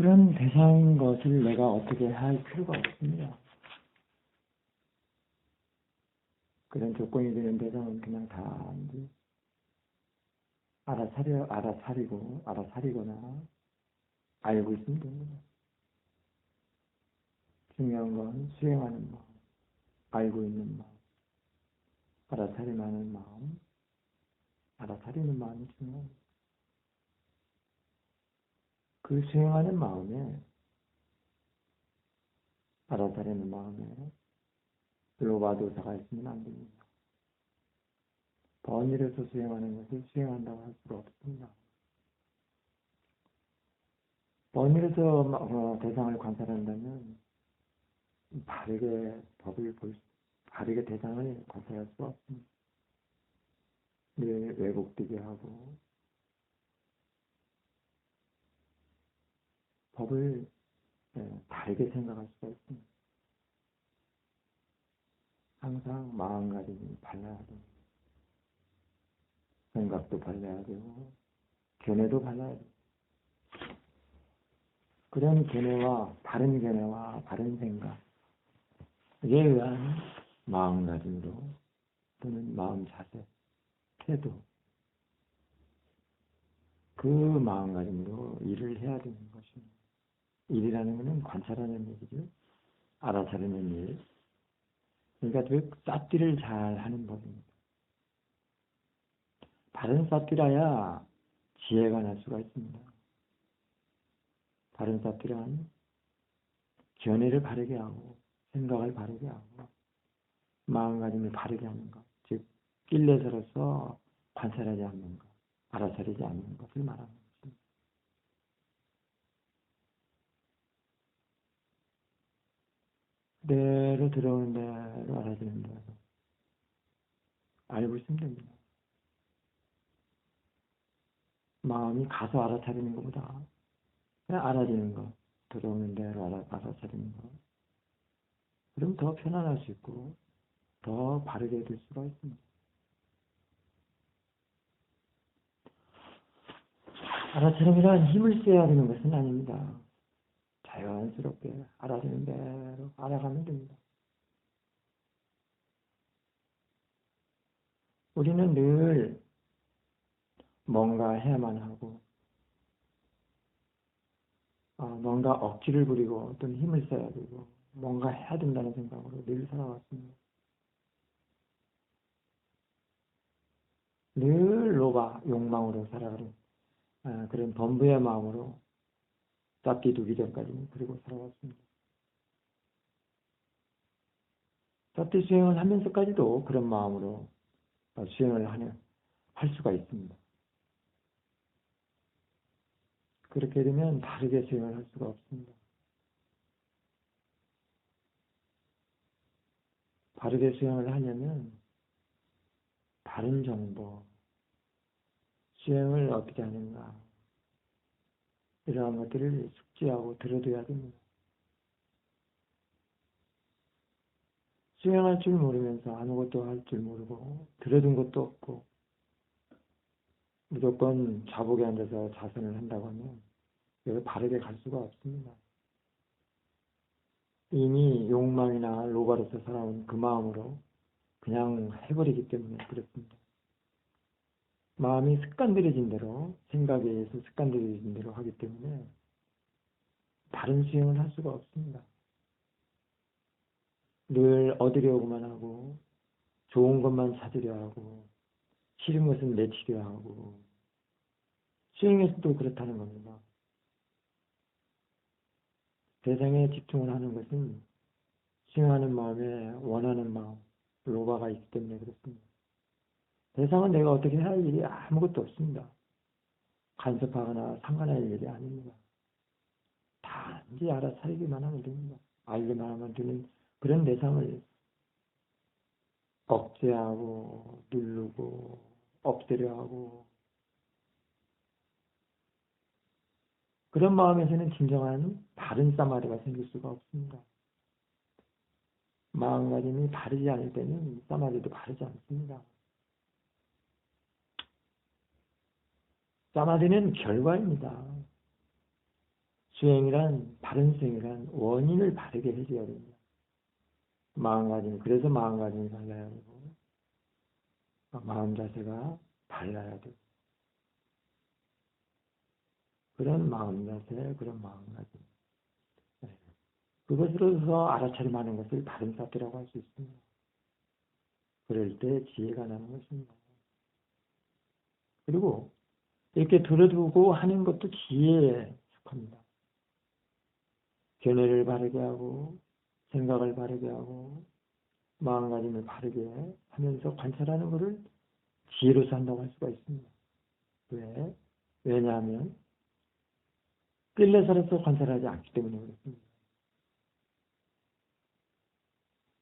그런 대상인 것을 내가 어떻게 할 필요가 없습니다. 그런 조건이 되는 대상은 그냥 다 이제 알아차리거나 알고 있으면 됩니다. 중요한 건 수행하는 마음, 알고 있는 마음, 알아차리는 마음이 중요합니다. 그 수행하는 마음에, 알아차리는 마음에 로바도사가 있으면 안 됩니다. 번일에서 수행하는 것을 수행한다고 할 수가 없습니다. 번일에서 대상을 관찰한다면 바르게 바르게 대상을 관찰할 수가 없습니다. 늘 왜곡되게 하고 법을 다르게 생각할 수가 있습니다. 항상 마음가짐이 발라야 됩니다. 생각도 발라야 되고 견해도 발라야 됩니다. 그런 견해와 바른 생각에 의한 마음가짐으로 또는 마음 자세, 태도, 그 마음가짐으로 일을 해야 되는 것입니다. 일이라는 것은 관찰하는 얘기죠. 알아차리는 일. 그러니까 그 쌌띠를 잘 하는 법입니다. 바른 쌌띠라야 지혜가 날 수가 있습니다. 바른 쌌띠란 견해를 바르게 하고 생각을 바르게 하고 마음가짐을 바르게 하는 것, 즉 낄레서로서 관찰하지 않는 것, 알아차리지 않는 것을 말하는 것입니다. 그대로 들어오는 대로 알아지는 대로 알고 있으면 됩니다. 마음이 가서 알아차리는 것보다 그냥 알아지는 것, 들어오는 대로 알아차리는 것. 그럼 더 편안할 수 있고 더 바르게 될 수가 있습니다. 알아차림이란 힘을 써야 되는 것은 아닙니다. 자연스럽게 알아지는 대로 알아가면 됩니다. 우리는 늘 뭔가 해야만 하고 뭔가 억지를 부리고 또는 힘을 써야 되고 뭔가 해야 된다는 생각으로 늘 살아왔습니다. 늘 로바, 욕망으로 살아가는 그런 범부의 마음으로 싹기 두기 전까지 그리고 살아왔습니다. 싹기 수행을 하면서까지도 그런 마음으로 수행을 할 수가 있습니다. 그렇게 되면 다르게 수행을 할 수가 없습니다. 바르게 수행을 하려면 바른 정보, 수행을 어떻게 하는가 이러한 것들을 숙지하고 들어둬야 됩니다. 수행할 줄 모르면서 아무것도 할 줄 모르고 들어둔 것도 없고 무조건 자복에 앉아서 자선을 한다고 하면 여기 바르게 갈 수가 없습니다. 이미 욕망이나 로바로서 살아온 그 마음으로 그냥 해버리기 때문에 그렇습니다. 마음이 습관들여진 대로, 생각에 의해서 습관들여진 대로 하기 때문에 다른 수행을 할 수가 없습니다. 늘 얻으려고만 하고 좋은 것만 찾으려 하고 싫은 것은 내치려 하고 수행에서도 그렇다는 겁니다. 대상에 집중을 하는 것은 수행하는 마음에 원하는 마음, 로바가 있기 때문에 그렇습니다. 대상은 내가 어떻게 할 일이 아무것도 없습니다. 간섭하거나 상관할 일이 아닙니다. 단지 알아차리기만 하면 됩니다. 알기만 하면 되는 그런 대상을 억제하고 누르고 없애려 하고 그런 마음에서는 진정한 바른 사마리가 생길 수가 없습니다. 마음가짐이 바르지 않을 때는 사마리도 바르지 않습니다. 사마리는 결과입니다. 수행이란, 바른 수행이란 원인을 바르게 해줘야 됩니다. 마음가짐, 그래서 마음가짐이 달라야 되고, 마음 자세가 달라야 되고, 그런 마음 자세, 그런 마음가짐. 그것으로서 알아차림하는 것을 바른 사태라고 할 수 있습니다. 그럴 때 지혜가 나는 것입니다. 그리고 이렇게 들어두고 하는 것도 지혜에 속합니다. 견해를 바르게 하고 생각을 바르게 하고 마음가짐을 바르게 하면서 관찰하는 것을 지혜로서 한다고 할 수가 있습니다. 왜? 왜냐하면 끌려서로서 관찰하지 않기 때문에 그렇습니다.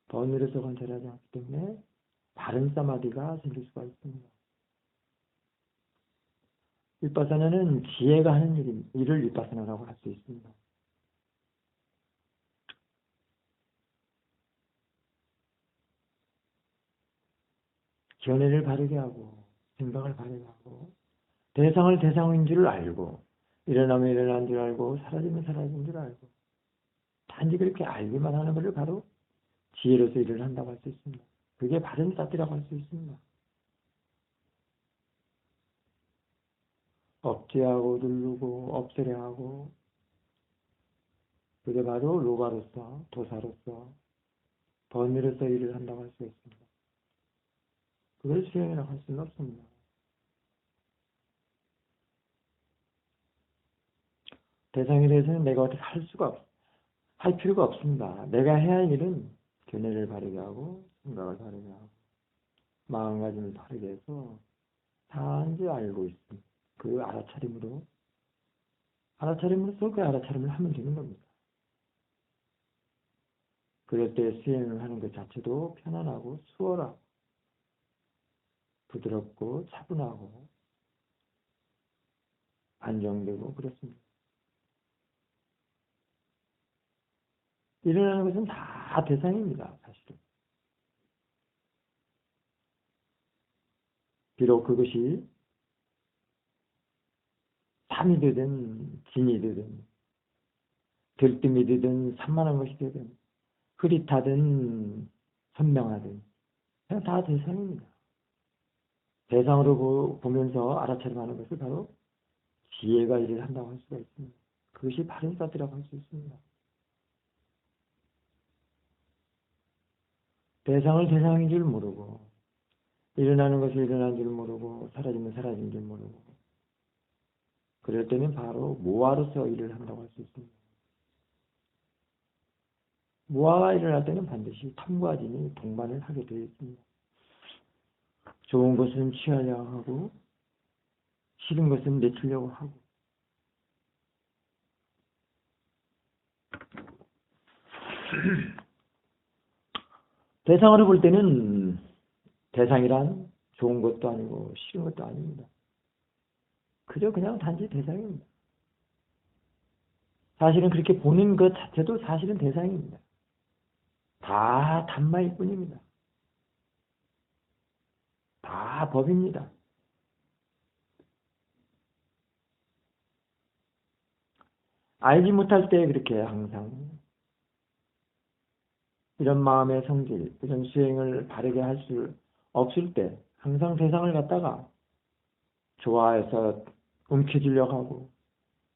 번뇌로서 관찰하지 않기 때문에 바른 사마디가 생길 수가 있습니다. 윗바사나는 지혜가 하는 일을 윗바사나라고 할 수 있습니다. 견해를 바르게 하고 생각을 바르게 하고 대상을 대상인 줄 알고 일어나면 일어난 줄 알고 사라지면 사라진 줄 알고 단지 그렇게 알기만 하는 것을 바로 지혜로서 일을 한다고 할 수 있습니다. 그게 바른 사티라고 할 수 있습니다. 억제하고 누르고 없애려 하고 그게 바로 로바로서 도사로서 번뇌로서 일을 한다고 할 수 있습니다. 그걸 수행이라고 할 수는 없습니다. 대상에 대해서는 내가 어떻게 할 필요가 없습니다. 내가 해야 할 일은 견해를 바르게 하고 생각을 바르게 하고 마음가짐을 바르게 해서 단지 알고 있습니다. 그 알아차림으로써 그 알아차림을 하면 되는 겁니다. 그럴 때 수행을 하는 것 자체도 편안하고 수월하고 부드럽고 차분하고 안정되고 그렇습니다. 일어나는 것은 다 대상입니다. 사실은. 비록 그것이 산이 되든 진이 되든 들뜸이 되든 산만한 것이 되든 흐릿하든 선명하든 그냥 다 대상입니다. 대상으로 보면서 알아차림하는 것을 바로 지혜가 일을 한다고 할 수가 있습니다. 그것이 바른 사티라고 할 수 있습니다. 대상을 대상인 줄 모르고 일어나는 것을 일어난 줄 모르고 사라지면 사라진 줄 모르고 그럴 때는 바로 무아로서 일을 한다고 할 수 있습니다. 무아가 일어날 때는 반드시 탐과 진이 동반을 하게 되어 있습니다. 좋은 것은 취하려고 하고 싫은 것은 내치려고 하고 대상으로 볼 때는 대상이란 좋은 것도 아니고 싫은 것도 아닙니다. 그저 그냥 단지 대상입니다. 사실은 그렇게 보는 것 자체도 사실은 대상입니다. 다 단마일 뿐입니다. 다 법입니다. 알지 못할 때 그렇게 항상 이런 마음의 성질, 이런 수행을 바르게 할 수 없을 때 항상 대상을 갖다가 좋아해서 움켜쥐려고 하고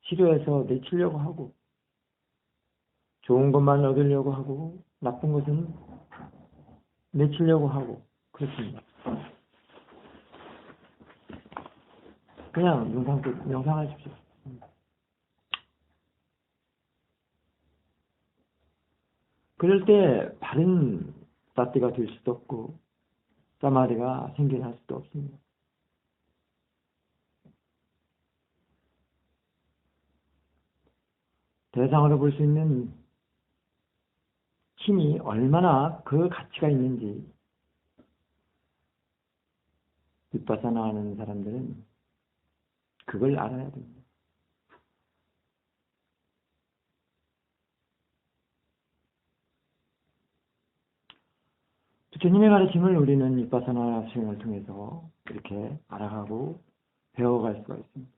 싫어해서 내치려고 하고 좋은 것만 얻으려고 하고 나쁜 것은 내치려고 하고 그렇습니다. 그냥 명상하십시오. 그럴 때 바른 사티가 될 수도 없고 사마디가 생겨날 수도 없습니다. 대상으로 볼 수 있는 힘이 얼마나 그 가치가 있는지 윗바사나 하는 사람들은 그걸 알아야 됩니다. 부처님의 가르침을 우리는 윗바사나 수행을 통해서 이렇게 알아가고 배워갈 수가 있습니다.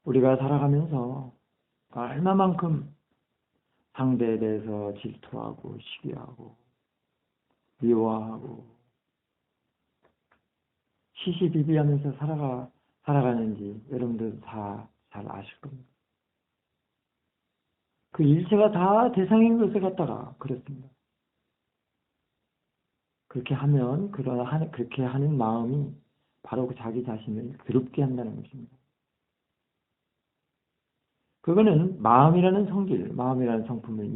우리가 살아가면서 얼마만큼 상대에 대해서 질투하고 시기하고 미워하고 시시비비하면서 살아가는지 여러분들 다 잘 아실 겁니다. 그 일체가 다 대상인 것을 갖다가 그렇습니다. 그렇게 하면 그렇게 하는 마음이 바로 자기 자신을 더럽게 한다는 것입니다. 그거는 마음이라는 성질, 마음이라는 성품을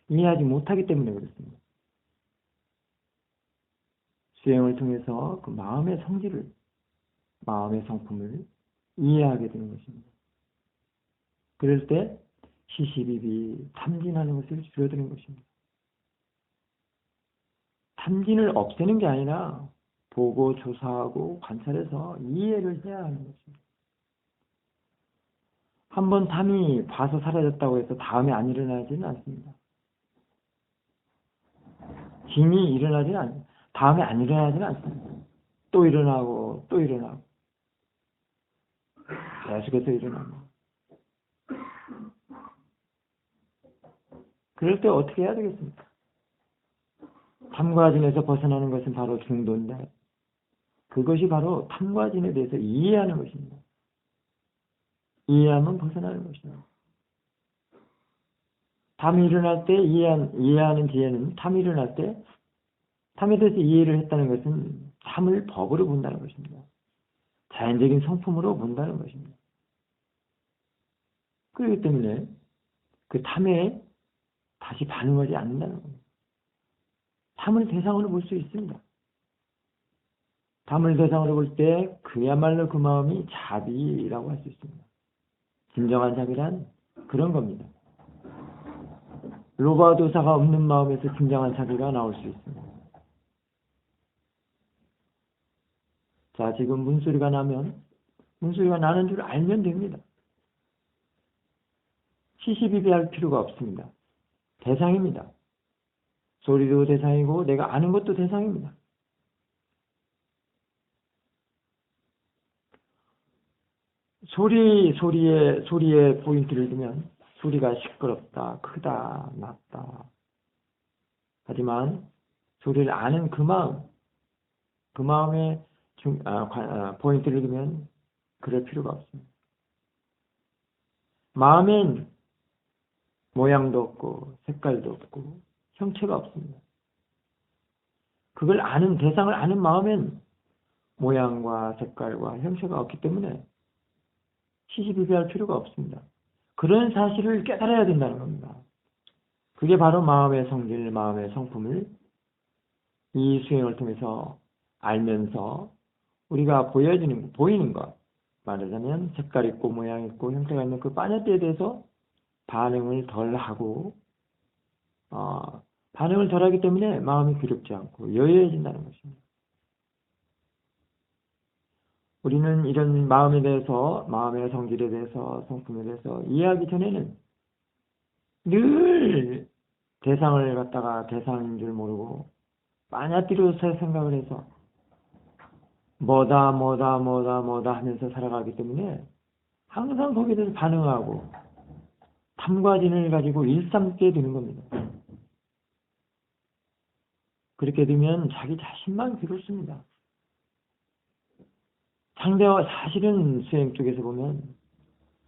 이해하지 못하기 때문에 그렇습니다. 수행을 통해서 그 마음의 성질을, 마음의 성품을 이해하게 되는 것입니다. 그럴 때 시시비비 탐진하는 것을 줄여드는 것입니다. 탐진을 없애는 게 아니라 보고 조사하고 관찰해서 이해를 해야 하는 것입니다. 한번 탐이 봐서 사라졌다고 해서 다음에 안 일어나지는 않습니다. 진이 다음에 안 일어나지는 않습니다. 또 일어나고 또 일어나고 계속해서 일어납니다. 그럴 때 어떻게 해야 되겠습니까? 탐과진에서 벗어나는 것은 바로 중도인다. 그것이 바로 탐과진에 대해서 이해하는 것입니다. 이해하면 벗어나는 것입니다. 탐이 일어날 때 이해하는 뒤에는 탐이 일어날 때 탐에 대해서 이해를 했다는 것은 탐을 법으로 본다는 것입니다. 자연적인 성품으로 본다는 것입니다. 그렇기 때문에 그 탐에 다시 반응하지 않는다는 겁니다. 탐을 대상으로 볼 수 있습니다. 탐을 대상으로 볼 때 그야말로 그 마음이 자비라고 할 수 있습니다. 진정한 자비란 그런 겁니다. 로바 도사가 없는 마음에서 진정한 자비가 나올 수 있습니다. 자, 지금 문소리가 나는 줄 알면 됩니다. 시시비비할 필요가 없습니다. 대상입니다. 소리도 대상이고 내가 아는 것도 대상입니다. 소리에 포인트를 두면 소리가 시끄럽다, 크다, 낮다. 하지만 소리를 아는 그 마음에 포인트를 두면 그럴 필요가 없습니다. 마음엔 모양도 없고 색깔도 없고 형체가 없습니다. 그걸 아는 대상을 아는 마음엔 모양과 색깔과 형체가 없기 때문에 시시비비할 필요가 없습니다. 그런 사실을 깨달아야 된다는 겁니다. 그게 바로 마음의 성질, 마음의 성품을 이 수행을 통해서 알면서 우리가 보이는 것, 말하자면 색깔 있고 모양 있고 형태가 있는 그 빠녀띠에 대해서 반응을 덜 하고 반응을 덜 하기 때문에 마음이 괴롭지 않고 여유해진다는 것입니다. 우리는 이런 마음에 대해서, 마음의 성질에 대해서, 성품에 대해서 이해하기 전에는 늘 대상을 갖다가 대상인 줄 모르고 빠냐띠로 생각을 해서 뭐다 하면서 살아가기 때문에 항상 거기에 대해서 반응하고 탐과진을 가지고 일삼게 되는 겁니다. 그렇게 되면 자기 자신만 괴롭습니다. 사실은 수행 쪽에서 보면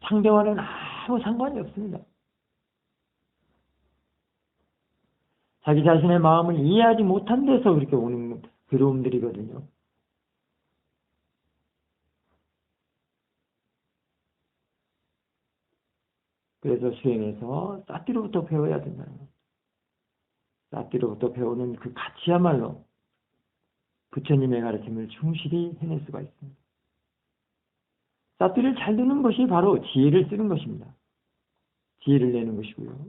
상대와는 아무 상관이 없습니다. 자기 자신의 마음을 이해하지 못한 데서 그렇게 오는 괴로움들이거든요. 그래서 수행에서 싸띠로부터 배워야 된다는 겁니다. 싸띠로부터 배우는 그 가치야말로 부처님의 가르침을 충실히 해낼 수가 있습니다. 싸띠를 잘 두는 것이 바로 지혜를 쓰는 것입니다. 지혜를 내는 것이고요.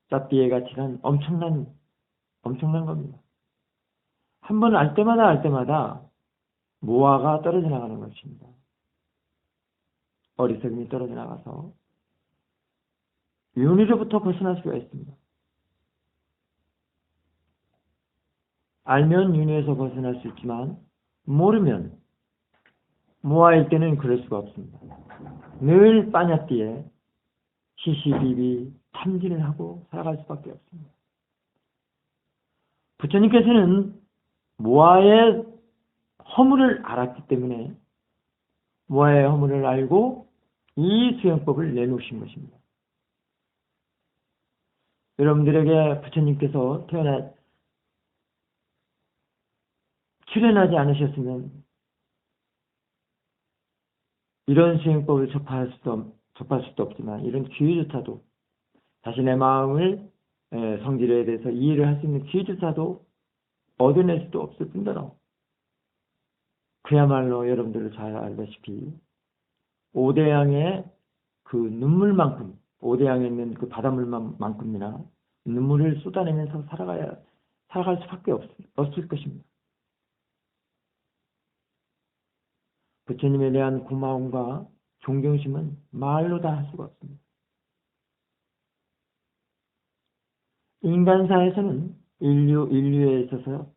싸띠의 가치란 엄청난 겁니다. 한 번 알 때마다 모아가 떨어져 나가는 것입니다. 어리석음이 떨어져 나가서 윤회로부터 벗어날 수가 있습니다. 알면 윤회에서 벗어날 수 있지만 모르면 모아일 때는 그럴 수가 없습니다. 늘 빠냐띠에 시시비비 탐진을 하고 살아갈 수밖에 없습니다. 부처님께서는 모아의 허물을 알았기 때문에 모아의 허물을 알고 이 수행법을 내놓으신 것입니다. 여러분들에게 부처님께서 출연하지 않으셨으면 이런 수행법을 접할 수도 없지만 이런 기회조차도 자신의 마음을 성질에 대해서 이해를 할 수 있는 기회조차도 얻어낼 수도 없을 뿐더러 그야말로 여러분들도 잘 알다시피 오대양의 그 눈물만큼 오대양에 있는 그 바닷물만큼이나 눈물을 쏟아내면서 살아갈 수밖에 없을 것입니다. 부처님에 대한 고마움과 존경심은 말로 다 할 수가 없습니다. 인간사에서는 인류에 있어서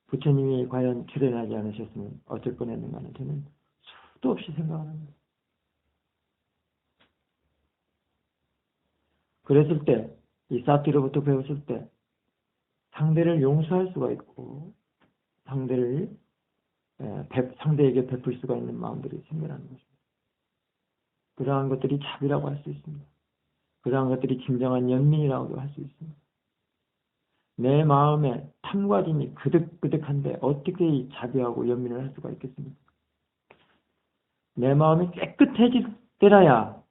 부처님이 과연 출연하지 않으셨으면 어쩔 뻔했는가는 저는 수도 없이 생각합니다. 그랬을 때, 이 사티로부터 배웠을 때 상대를 용서할 수가 있고 상대에게 베풀 수가 있는 마음들이 생겨나는 것입니다. 그러한 것들이 자비라고 할 수 있습니다. 그러한 것들이 진정한 연민이라고도 할 수 있습니다. 내 마음에 탐과 진이 그득그득한데 어떻게 이 자비하고 연민을 할 수가 있겠습니까? 내 마음이 깨끗해질 때라야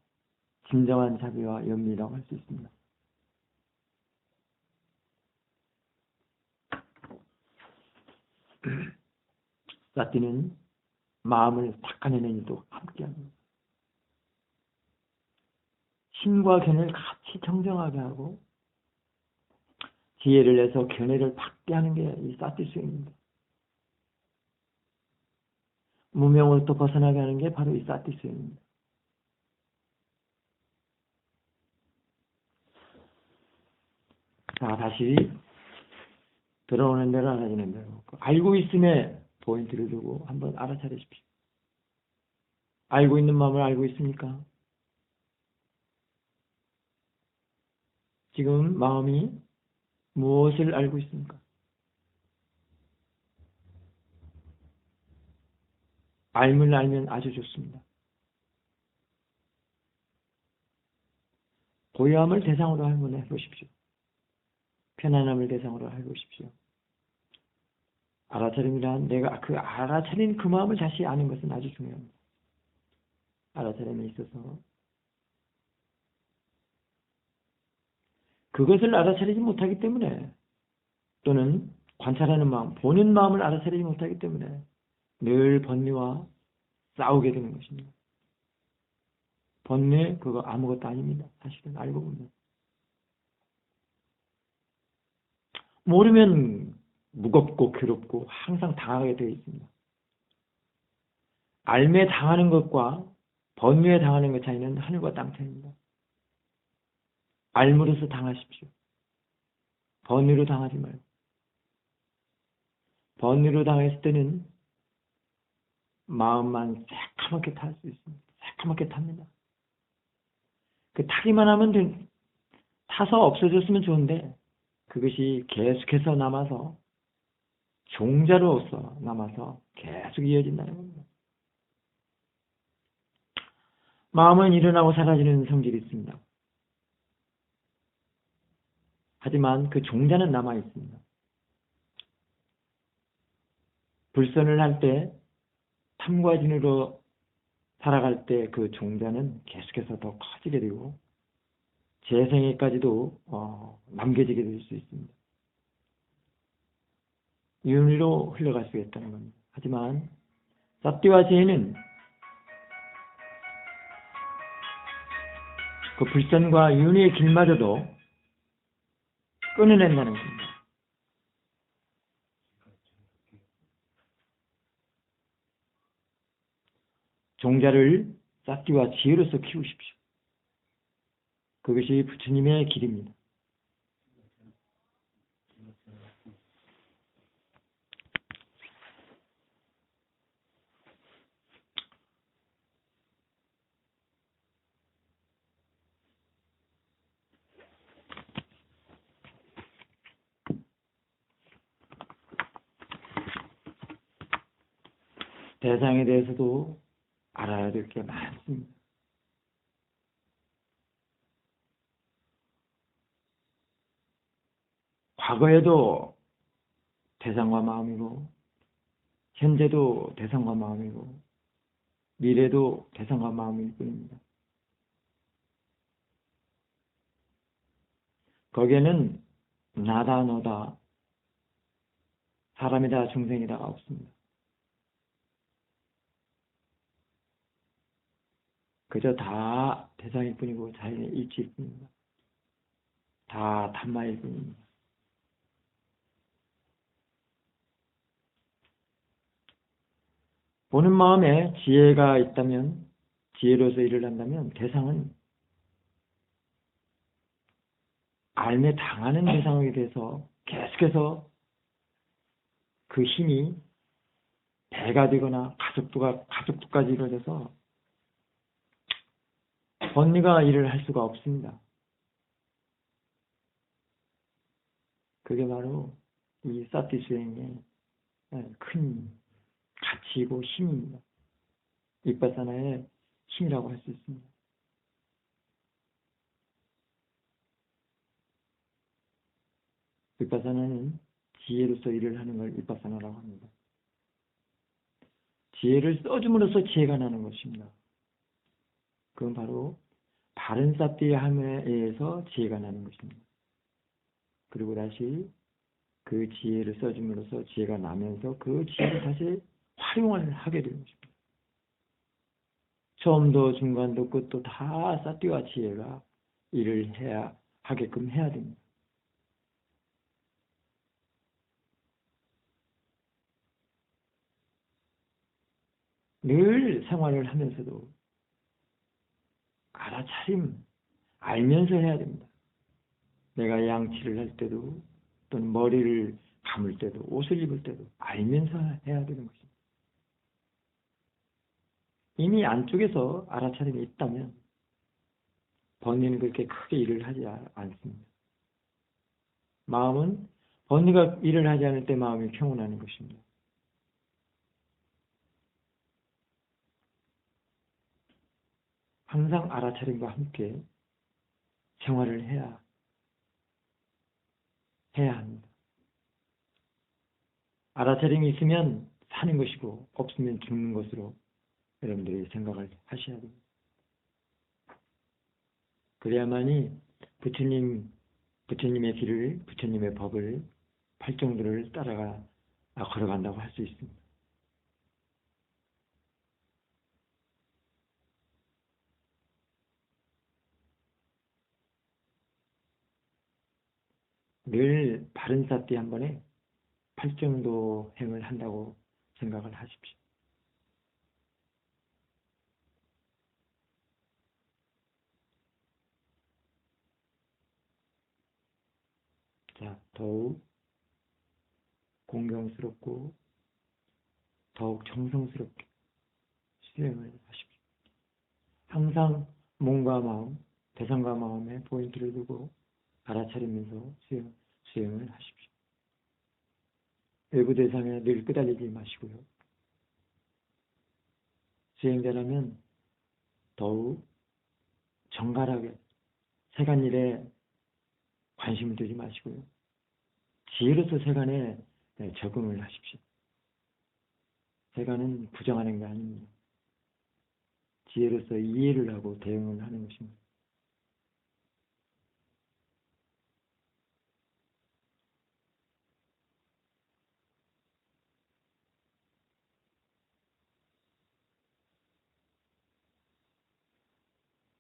진정한 자비와 연민이라고 할 수 있습니다. 사티는 마음을 닦아내는 이도 함께합니다. 신과 견해를 같이 정정하게 하고 지혜를 내서 견해를 받게 하는 게 이 사티 수행입니다. 무명으로부터 벗어나게 하는 게 바로 이 사티 수행입니다. 자, 다시 들어오는 대로 알아지는 대로 알고 있음에 포인트를 두고 한번 알아차리십시오. 알고 있는 마음을 알고 있습니까? 지금 마음이 무엇을 알고 있습니까? 알면 알면 아주 좋습니다. 고요함을 대상으로 한번 해보십시오. 편안함을 대상으로 해보십시오. 알아차림이란 내가 그 알아차린 그 마음을 다시 아는 것은 아주 중요합니다. 알아차림에 있어서 그것을 알아차리지 못하기 때문에 또는 관찰하는 마음, 보는 마음을 알아차리지 못하기 때문에 늘 번뇌와 싸우게 되는 것입니다. 번뇌 그거 아무것도 아닙니다. 사실은 알고 보면. 모르면 무겁고 괴롭고 항상 당하게 되어 있습니다. 알매 당하는 것과 번뇌에 당하는 것 차이는 하늘과 땅 차이입니다. 알므로서 당하십시오. 번뇌로 당하지 말고. 번뇌로 당했을 때는 마음만 새카맣게 탈 수 있습니다. 새카맣게 탑니다. 그 타기만 하면 타서 없어졌으면 좋은데 그것이 계속해서 남아서 종자로서 남아서 계속 이어진다는 겁니다. 마음은 일어나고 사라지는 성질이 있습니다. 하지만 그 종자는 남아 있습니다. 불선을 할 때 탐과 진으로 살아갈 때 그 종자는 계속해서 더 커지게 되고 재생에까지도 남겨지게 될 수 있습니다. 윤리로 흘러갈 수 있다는 겁니다. 하지만 삿디와 제는 그 불선과 윤리의 길마저도 끊어낸다는 겁니다. 종자를 삿디와 지혜로서 키우십시오. 그것이 부처님의 길입니다. 대상에 대해서도 알아야 될 게 많습니다. 과거에도 대상과 마음이고, 현재도 대상과 마음이고, 미래도 대상과 마음일 뿐입니다. 거기에는 나다 너다, 사람이다 중생이다가 없습니다. 그저 다 대상일 뿐이고 자연의 이치일 뿐입니다. 다 단마일 뿐입니다. 보는 마음에 지혜가 있다면, 지혜로서 일을 한다면 대상은 알매 당하는 대상에 대해서 계속해서 그 힘이 배가 되거나 가속도까지 이루어져서 번뇌가 일을 할 수가 없습니다. 그게 바로 이 사티 수행의 큰 가치이고 힘입니다. 윗바사나의 힘이라고 할 수 있습니다. 윗바사나는 지혜로서 일을 하는 걸 윗바사나라고 합니다. 지혜를 써줌으로써 지혜가 나는 것입니다. 그건 바로 바른 사티함에 의해서 지혜가 나는 것입니다. 그리고 다시 그 지혜를 써줌으로써 지혜가 나면서 그 지혜를 다시 활용을 하게 되는 것입니다. 처음도 중간도 끝도 다 사티와 지혜가 일을 하게끔 해야 됩니다. 늘 생활을 하면서도 알아차림, 알면서 해야 됩니다. 내가 양치를 할 때도 또는 머리를 감을 때도 옷을 입을 때도 알면서 해야 되는 것입니다. 이미 안쪽에서 알아차림이 있다면 번뇌는 그렇게 크게 일을 하지 않습니다. 마음은 번뇌가 일을 하지 않을 때 마음이 평온하는 것입니다. 항상 알아차림과 함께 생활을 해야 합니다. 알아차림이 있으면 사는 것이고 없으면 죽는 것으로 여러분들이 생각을 하셔야 됩니다. 그래야만이 부처님의 길을, 부처님의 법을, 팔정도를 걸어간다고 할 수 있습니다. 늘 바른 사띠 한 번에 팔정도 행을 한다고 생각을 하십시오. 자, 더욱 공경스럽고 더욱 정성스럽게 수행을 하십시오. 항상 몸과 마음, 대상과 마음에 포인트를 두고 알아차리면서 수행을 하십시오. 외부 대상에 늘 끄달리지 마시고요. 수행자라면 더욱 정갈하게 세간일에 관심을 두지 마시고요. 지혜로서 세간에 적응을 하십시오. 세간은 부정하는 게 아닙니다. 지혜로서 이해를 하고 대응을 하는 것입니다.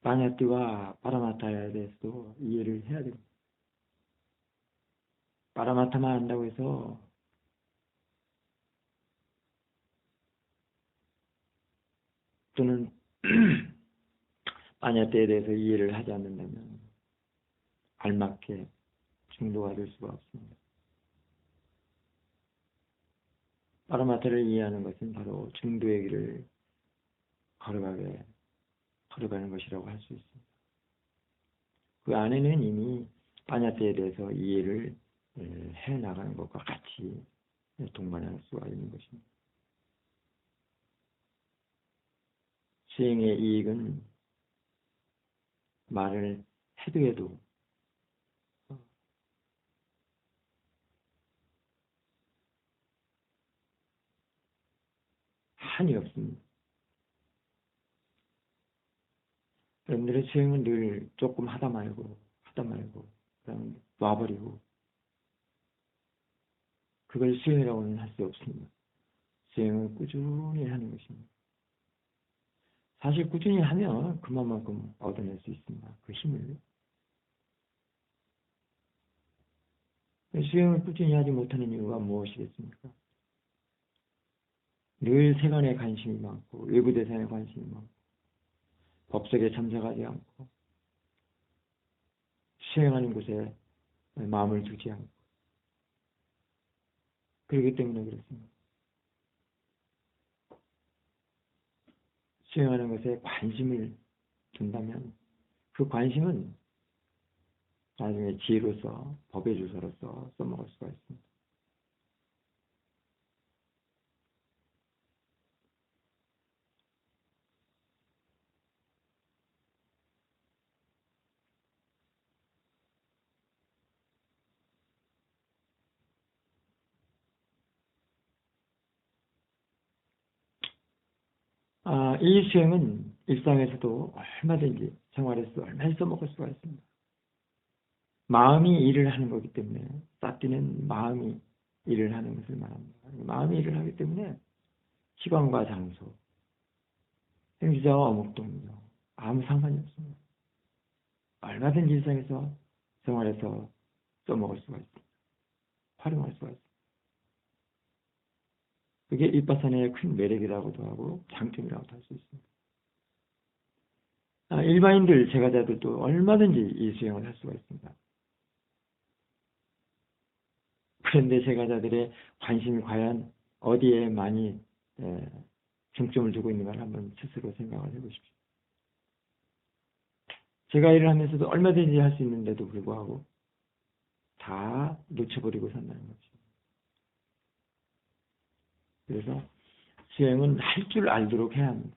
파냐띠와 파라마타에 대해서도 이해를 해야 됩니다. 파라마타만 안다고 해서 또는 파냐띠에 대해서 이해를 하지 않는다면 알맞게 중도가 될 수가 없습니다. 파라마타를 이해하는 것은 바로 중도의 길을 걸어가는 것이라고 할 수 있습니다. 그 안에는 이미 파냐띠에 대해서 이해를 해 나가는 것과 같이 동반할 수가 있는 것입니다. 수행의 이익은 말을 해도 한이 없습니다. 여러분들의 수행은 늘 조금 하다 말고 그냥 놔버리고 그걸 수행이라고는 할 수 없습니다. 수행은 꾸준히 하는 것입니다. 사실 꾸준히 하면 그만큼 얻어낼 수 있습니다. 그 힘을. 수행을 꾸준히 하지 못하는 이유가 무엇이겠습니까? 늘 세간에 관심이 많고 외부 대상에 관심이 많고 법석에 참석하지 않고 수행하는 곳에 마음을 두지 않고 그렇기 때문에 그렇습니다. 수행하는 것에 관심을 둔다면 그 관심은 나중에 지혜로서 법의 주소로서 써먹을 수가 있습니다. 이 수행은 일상에서도 얼마든지 생활에서도 얼마든지 써먹을 수가 있습니다. 마음이 일을 하는 거기 때문에 싹디는 마음이 일을 하는 것을 말합니다. 마음이 일을 하기 때문에 시간과 장소, 행주자와 어묵동이죠. 아무 상관이 없습니다. 얼마든지 일상에서 생활에서 써먹을 수가 있습니다. 활용할 수가 있습니다. 그게 윗바산의 큰 매력이라고도 하고 장점이라고도 할 수 있습니다. 일반인들, 제가자들도 얼마든지 이 수행을 할 수가 있습니다. 그런데 제가자들의 관심이 과연 어디에 많이 중점을 두고 있는가를 한번 스스로 생각을 해보십시오. 제가 일을 하면서도 얼마든지 할 수 있는데도 불구하고 다 놓쳐버리고 산다는 거죠. 그래서 수행은 할 줄 알도록 해야 합니다.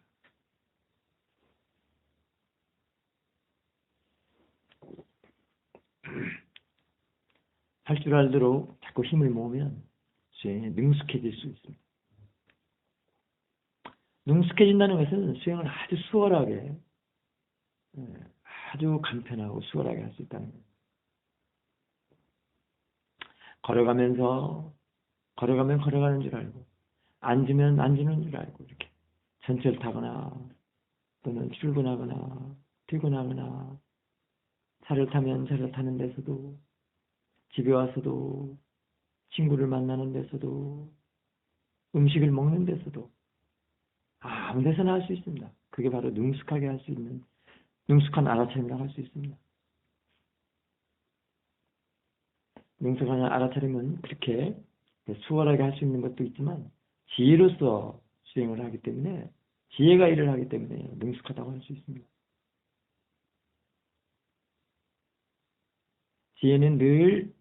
할 줄 알도록 자꾸 힘을 모으면 수행에 능숙해질 수 있습니다. 능숙해진다는 것은 수행을 아주 수월하게, 아주 간편하고 수월하게 할 수 있다는 거예요. 걸어가면 걸어가는 줄 알고, 앉으면 앉는 줄 알고, 이렇게 전철 타거나 또는 출근하거나 퇴근하거나 차를 타면 차를 타는 데서도, 집에 와서도, 친구를 만나는 데서도, 음식을 먹는 데서도 아무 데서나 할 수 있습니다. 그게 바로 능숙하게 할 수 있는 능숙한 알아차림이라고 할 수 있습니다. 능숙한 알아차림은 그렇게 수월하게 할 수 있는 것도 있지만 지혜로서 수행을 하기 때문에 지혜가 일을 하기 때문에 능숙하다고 할 수 있습니다. 지혜는 늘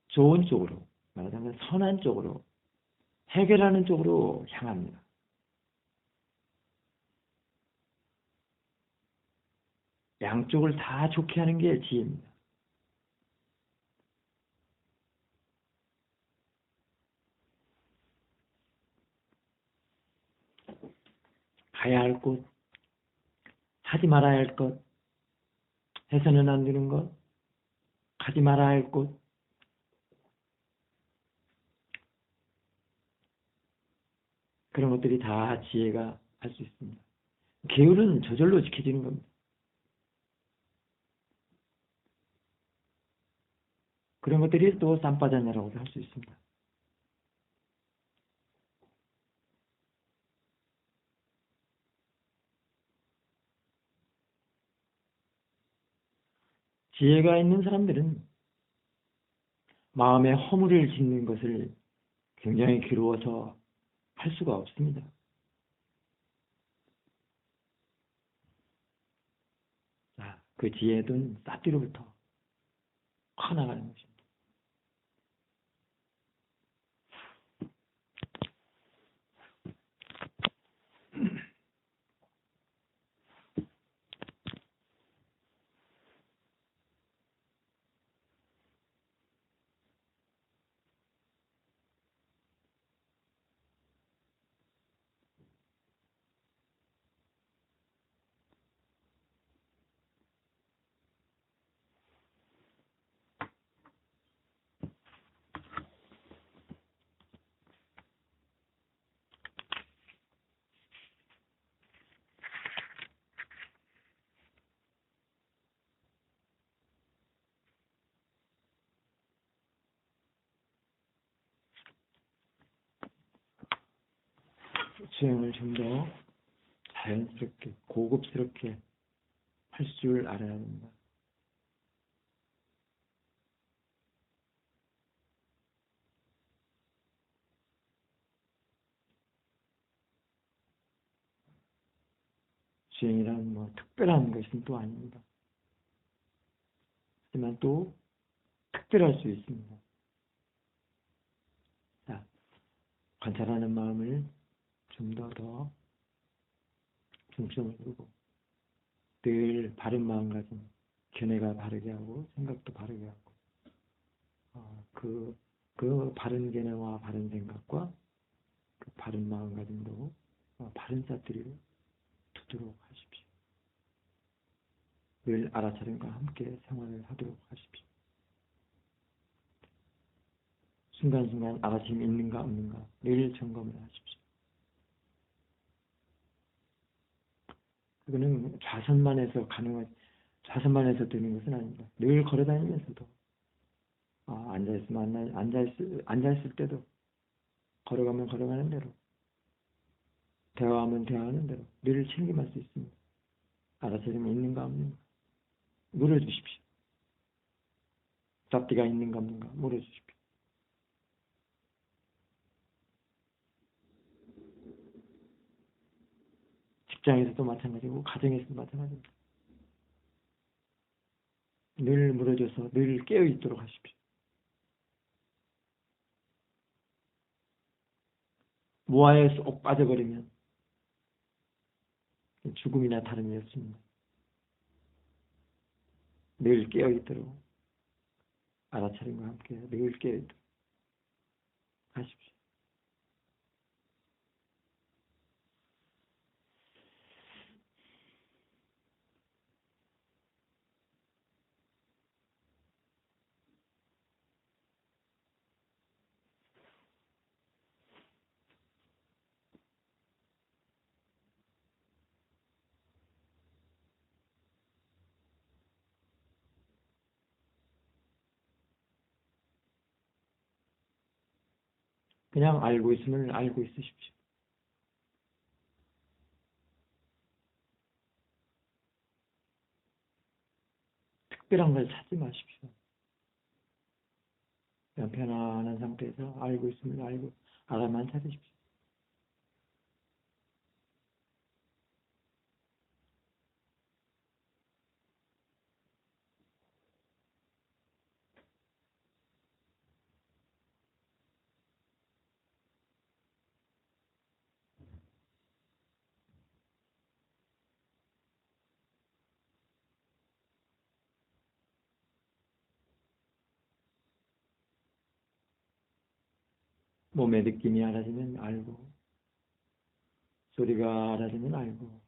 좋은 쪽으로, 말하자면 선한 쪽으로, 해결하는 쪽으로 향합니다. 양쪽을 다 좋게 하는 게 지혜입니다. 가야 할 곳, 하지 말아야 할 것, 해서는 안 되는 것, 가지 말아야 할 곳, 그런 것들이 다 지혜가 할 수 있습니다. 계율은 저절로 지켜지는 겁니다. 그런 것들이 또 쌈바자냐라고도 할 수 있습니다. 지혜가 있는 사람들은 마음에 허물을 짓는 것을 굉장히 괴로워서 할 수가 없습니다. 자, 그 지혜는 싹뒤로부터 커나가는 것입니다. 수행을 좀 더 자연스럽게, 고급스럽게 할 줄 알아야 합니다. 수행이란 뭐 특별한 것은 또 아닙니다. 하지만 또 특별할 수 있습니다. 자, 관찰하는 마음을 좀 더 중점을 두고 늘 바른 마음가짐, 견해가 바르게 하고 생각도 바르게 하고 그 바른 견해와 바른 생각과 그 바른 마음가짐으로 바른 사투리로 두도록 하십시오. 늘 알아차림과 함께 생활을 하도록 하십시오. 순간순간 알아차림이 있는가 없는가 늘 점검을 하십시오. 그거는 좌선만 해서 되는 것은 아닙니다. 늘 걸어다니면서도 앉아있을 때도 걸어가면 걸어가는 대로 대화하면 대화하는 대로 늘 챙김할 수 있습니다. 알아차림이 있는가 없는가 물어주십시오. 잡티가 있는가 없는가 물어주십시오. 직장에서도 마찬가지고 가정에서도 마찬가지입니다. 늘 물어줘서 늘 깨어있도록 하십시오. 무아에 쏙 빠져버리면 죽음이나 다름이 없습니다. 늘 깨어있도록 알아차림과 함께 늘 깨어있도록 하십시오. 그냥 알고 있으면 알고 있으십시오. 특별한 걸 찾지 마십시오. 그냥 편안한 상태에서 알고 있으면 알아만 찾으십시오. 몸의 느낌이 알아지면 알고, 소리가 알아지면 알고,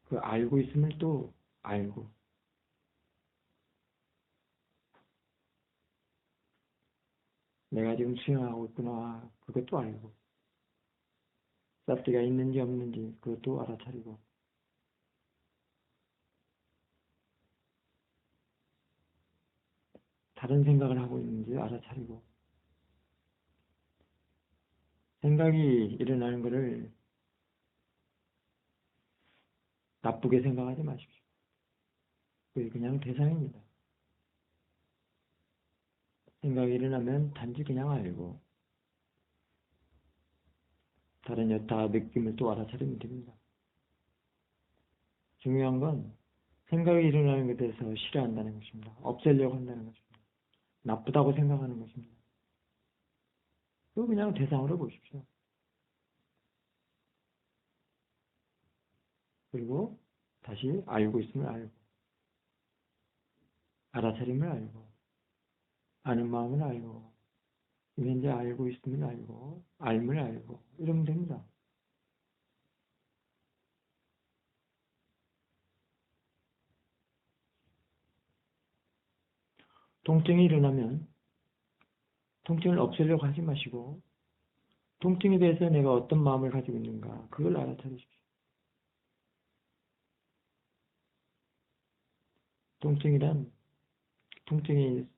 그 알고 있으면 또 알고, 내가 지금 수행하고 있구나, 그것도 알고, 쌉티가 있는지 없는지 그것도 알아차리고, 다른 생각을 하고 있는지 알아차리고, 생각이 일어나는 것을 나쁘게 생각하지 마십시오. 그게 그냥 대상입니다. 생각이 일어나면 단지 그냥 알고, 다른 여타 느낌을 또 알아차리면 됩니다. 중요한 건 생각이 일어나는 것에 대해서 싫어한다는 것입니다. 없애려고 한다는 것입니다. 나쁘다고 생각하는 것입니다. 그거 그냥 대상으로 보십시오. 그리고 다시 알고 있으면 알고, 알아차림을 알고, 아는 마음을 알고, 현재 알고 있으면 알고, 알물 알고, 이러면 됩니다. 통증이 일어나면 통증을 없애려고 하지 마시고, 통증에 대해서 내가 어떤 마음을 가지고 있는가, 그걸 알아차리십시오. 통증이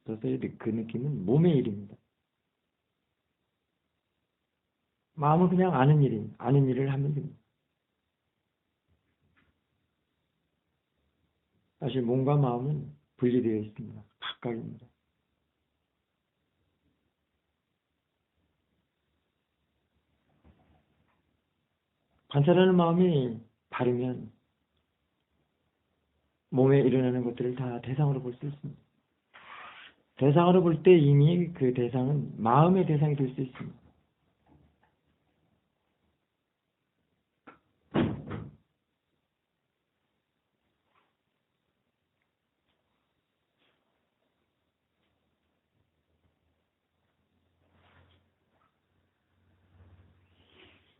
있어서 그 느낌은 몸의 일입니다. 마음은 그냥 아는 일을 하면 됩니다. 사실 몸과 마음은 분리되어 있습니다. 각각입니다. 관찰하는 마음이 바르면 몸에 일어나는 것들을 다 대상으로 볼 수 있습니다. 대상으로 볼 때 이미 그 대상은 마음의 대상이 될 수 있습니다.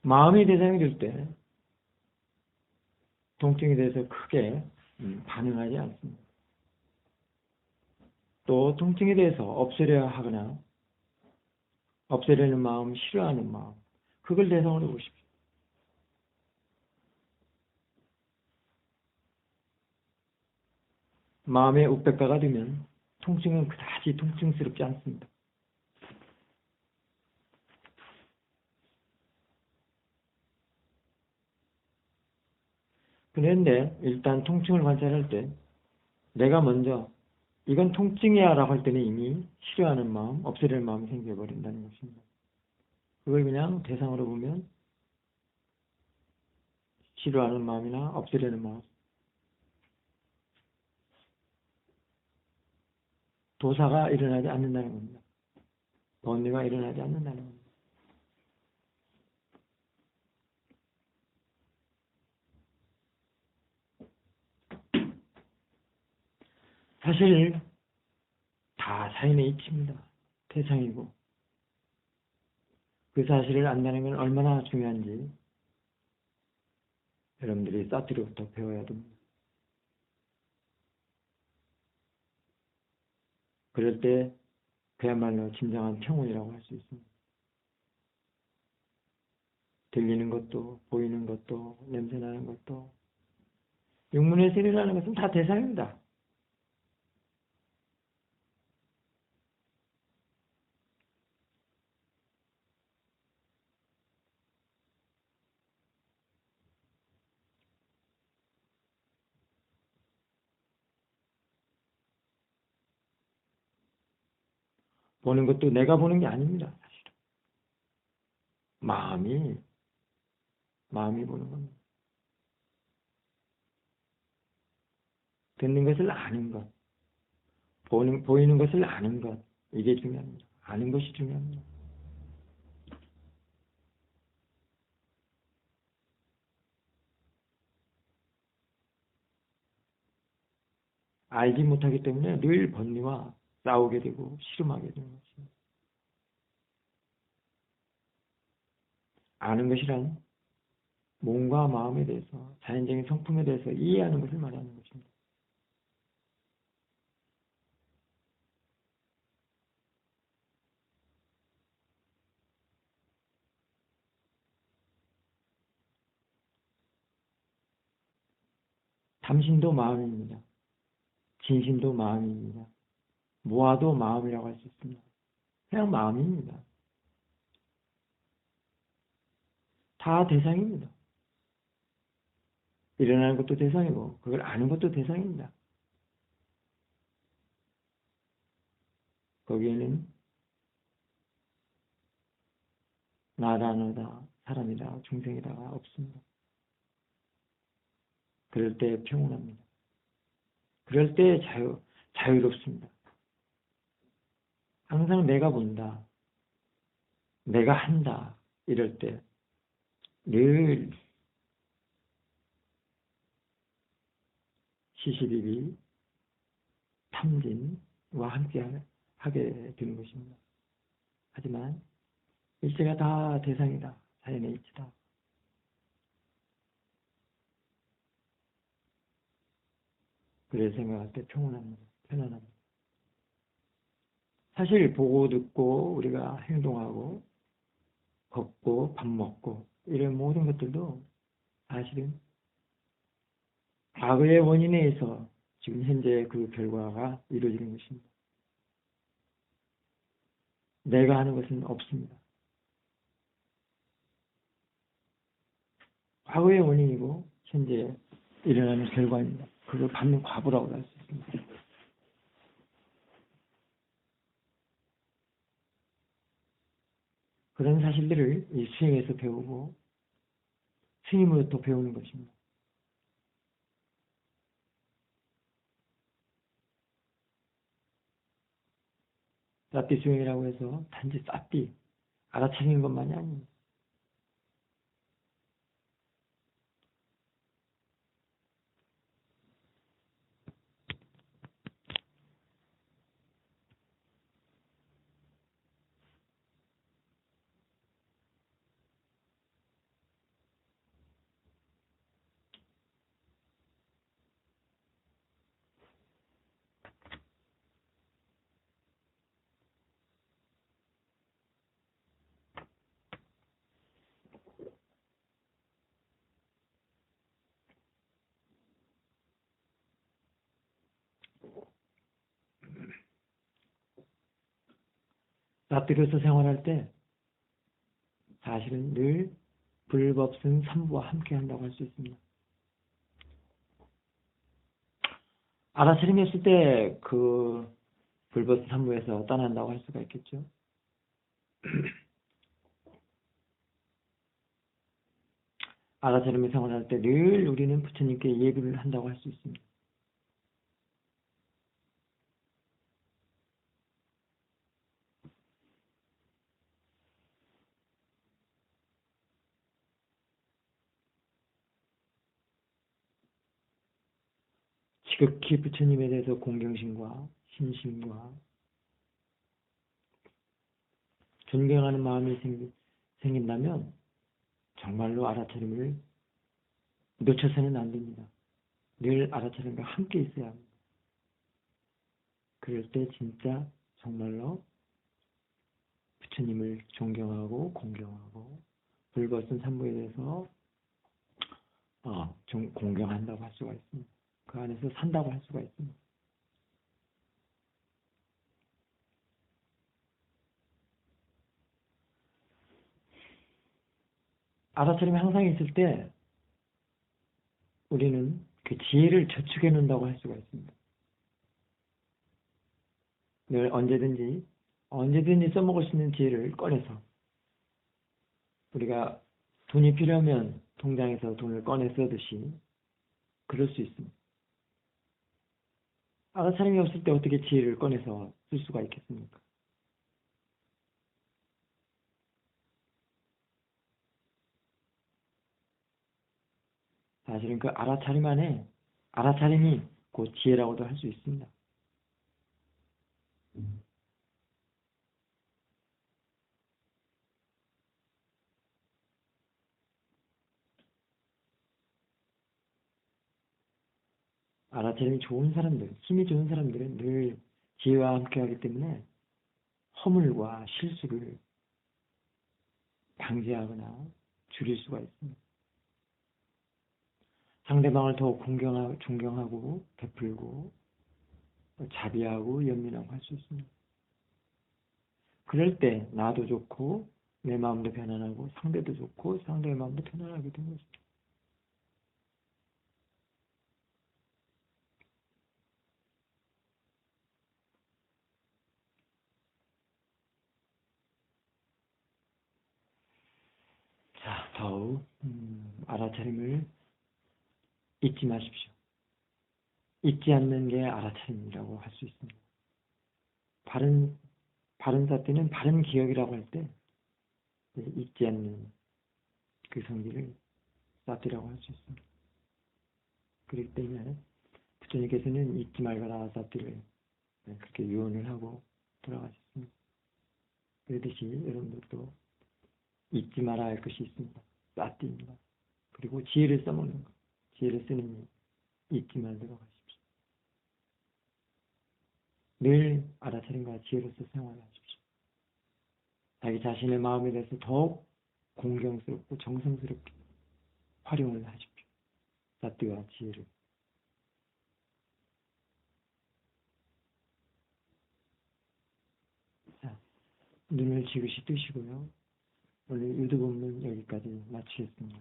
마음의 대상이 될 때 통증에 대해서 크게 반응하지 않습니다. 또 통증에 대해서 없애려 하거나 없애려는 마음, 싫어하는 마음, 그걸 대상으로 보십시오. 마음의 우백가가 되면 통증은 그다지 통증스럽지 않습니다. 그런데 일단 통증을 관찰할 때 내가 먼저 이건 통증이야 라고 할 때는 이미 싫어하는 마음, 없애려는 마음이 생겨버린다는 것입니다. 그걸 그냥 대상으로 보면 싫어하는 마음이나 없애려는 마음, 도사가 일어나지 않는다는 겁니다. 번뇌가 일어나지 않는다는 겁니다. 사실 다 자연의 이치입니다. 태상이고 그 사실을 안다는 건 얼마나 중요한지 여러분들이 사티로부터 배워야 됩니다. 그럴 때 그야말로 진정한 평온이라고 할 수 있습니다. 들리는 것도 보이는 것도 냄새나는 것도 육문의 세계라는 것은 다 대상입니다. 보는 것도 내가 보는 게 아닙니다. 사실은. 마음이 보는 겁니다. 듣는 것을 아는 것, 보이는 것을 아는 것, 이게 중요합니다. 아는 것이 중요합니다. 알지 못하기 때문에 늘 번뇌와 싸우게 되고 씨름하게 되는 것입니다. 아는 것이란 몸과 마음에 대해서, 자연적인 성품에 대해서 이해하는 것을 말하는 것입니다. 탐심도 마음입니다. 진심도 마음입니다. 무아도 마음이라고 할 수 있습니다. 그냥 마음입니다. 다 대상입니다. 일어나는 것도 대상이고 그걸 아는 것도 대상입니다. 거기에는 나다 너다 사람이다 중생이다가 없습니다. 그럴 때 평온합니다. 그럴 때 자유롭습니다. 항상 내가 본다, 내가 한다 이럴 때 늘 시시비비 탐진과 함께 하게 되는 것입니다. 하지만 일체가 다 대상이다. 자연의 이치다. 그래 생각할 때 평온합니다. 편안합니다. 사실 보고 듣고 우리가 행동하고 걷고 밥 먹고 이런 모든 것들도 사실은 과거의 원인에 의해서 지금 현재 그 결과가 이루어지는 것입니다. 내가 하는 것은 없습니다. 과거의 원인이고 현재 일어나는 결과입니다. 그걸 받는 과보라고 할 수 있습니다. 그런 사실들을 이 수행에서 배우고 스님으로부터 배우는 것입니다. 사띠 수행이라고 해서 단지 사띠 알아차리는 것만이 아닙니다. 사띠로서 생활할 때 사실은 늘 불법승 삼부와 함께 한다고 할 수 있습니다. 알아차림이 없을 때 그 불법승 삼부에서 떠난다고 할 수가 있겠죠. 알아차림이 생활할 때 늘 우리는 부처님께 예불을 한다고 할 수 있습니다. 지극히 부처님에 대해서 공경심과 신심과 존경하는 마음이 생긴다면 정말로 알아차림을 놓쳐서는 안 됩니다. 늘 알아차림과 함께 있어야 합니다. 그럴 때 진짜 정말로 부처님을 존경하고 공경하고 불법승 삼부에 대해서 공경한다고 할 수가 있습니다. 그 안에서 산다고 할 수가 있습니다. 알아차림이 항상 있을 때 우리는 그 지혜를 저축해 놓는다고 할 수가 있습니다. 늘 언제든지 써먹을 수 있는 지혜를 꺼내서 우리가 돈이 필요하면 통장에서 돈을 꺼내 쓰듯이 그럴 수 있습니다. 알아차림이 없을 때 어떻게 지혜를 꺼내서 쓸 수가 있겠습니까? 사실은 그 알아차림이 곧 지혜라고도 할 수 있습니다. 알아차림이 좋은 사람들, 힘이 좋은 사람들은 늘 지혜와 함께 하기 때문에 허물과 실수를 방지하거나 줄일 수가 있습니다. 상대방을 더 존경하고 베풀고 자비하고 연민하고 할 수 있습니다. 그럴 때 나도 좋고 내 마음도 편안하고 상대도 좋고 상대의 마음도 편안하게 되는 것입니다. 자, 더욱 알아차림을 잊지 마십시오. 잊지 않는 게 알아차림이라고 할 수 있습니다. 바른 사태는 바른 기억이라고 할 때 잊지 않는 그 성질을 사태라고 할 수 있습니다. 그렇기 때문에 부처님께서는 잊지 말거라 사태를 그렇게 유언을 하고 돌아가셨습니다. 그러듯이 여러분들도 잊지 말아야 할 것이 있습니다. 사태입니다. 그리고 지혜를 써먹는 것. 지혜를 쓰는 일 잊지 말도록 하십시오. 늘 알아차림과 지혜로서 생활하십시오. 자기 자신의 마음에 대해서 더욱 공경스럽고 정성스럽게 활용을 하십시오. 사띠와 지혜를. 자, 눈을 지그시 뜨시고요. 오늘 유도 본문 여기까지 마치겠습니다.